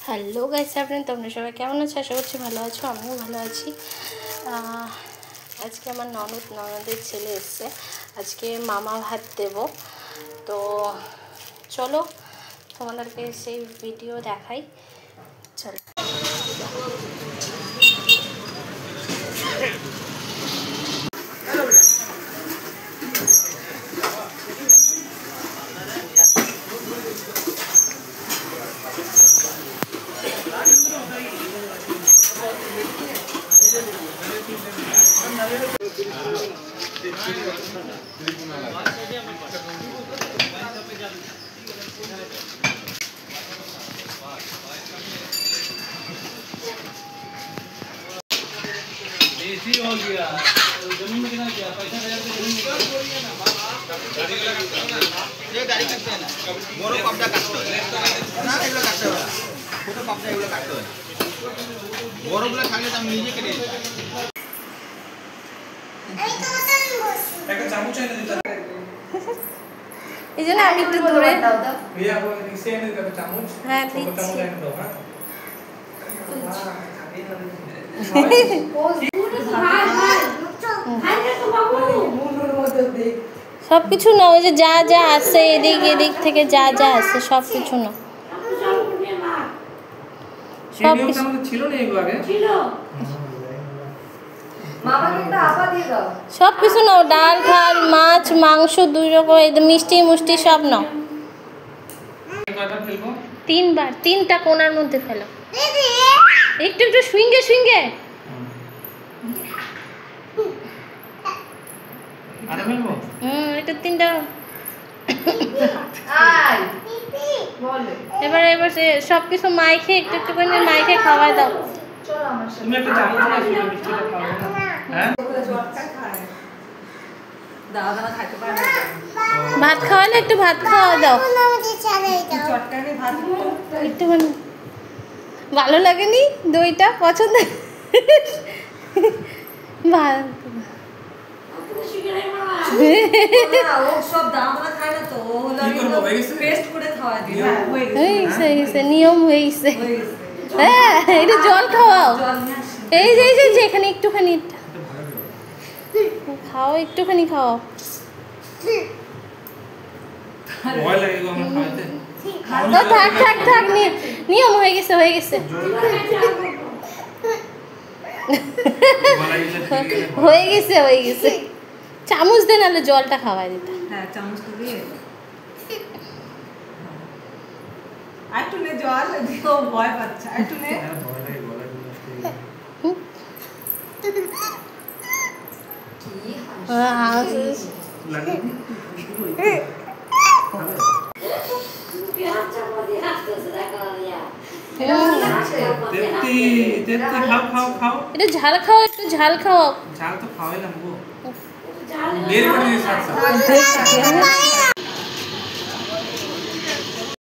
Hello guys, আপনারা তোমরা সবাই কেমন আছো? আশা করছি ভালো আছো, আমিও ভালো আছি। আজকে আমার ননদের ছেলে এসছে, আজকে মামা ভাত দেব। তো চলো তোমাদেরকে সেই ভিডিও দেখাই। চলো हो गया जमीन में कितना किया पैसा ये गाड़ी काटते हैं ना बड़ो कपड़ा काटते हैं ना एगुलो काटते हैं छोटो कपड़ा एगुलो काटते हैं বড়গুলো থাকলে তো আমি নিজে কেটে দিই একটা চামচ এনে দিতে এইজন্য আমি একটু ধরে দাও भैया वो नीचे एने दिया चामच हां ठीक है चामच एने दो हां सब কিছু না, ওই যে যা যা আছে এদিক এদিক থেকে যা যা আছে সব কিছু না, সব কিছু ছিল না এগুলো আগে ছিল মামাকে একটা আপা দিয়ে দাও, সব কিছু নাও, ডাল ঠাল মাছ মাংস দুই রকম, একদম মিষ্টি মুষ্টি সব নাও। কয়বার ফেলবো? তিনবার, তিনটা কোণার মধ্যে ফেলো দিদি, একটু একটু সুইঙ্গে সুইঙ্গে আরে ফেলবো। এটা তিনটা আই দিদি বলে এবার সব কিছু মাইখে একটু একটু করে মাইখে খাওয়াই দাও। চলো আমার সাথে, তুমি একটা চামচ নিয়ে আসো, মিষ্টিটা খাও না হ্যাঁ জটকা খায় দাও দাও খাইতে পারে না, ভাত খাওয়ালে একটু ভাত খাওয়া দাও, আমাকে চালাই দাও জটকা নিয়ে ভাত একটু ভালো লাগেনি, দইটা পছন্দ ভাত নিয়ম হয়ে গেছে। হ্যাঁ এটা জল খাওয়াও, এই যে এখানে একটুখানি খাও, একটুখানি খাও, থাক থাক থাক, নিয়ম হয়ে গেছে হয়ে গেছে হয়ে গেছে হয়ে গেছে। চামচ দে, নাহলে জলটা খাওয়াই দিতে। হ্যাঁ চামচ দিয়ে একটু নে, জল দিও, ভয় পাচ্ছে, একটু নে এটা ঝাল খাও, একটু ঝাল খাও, ঝাল তো খাওয়াইলাম গো, বের করে দিয়ে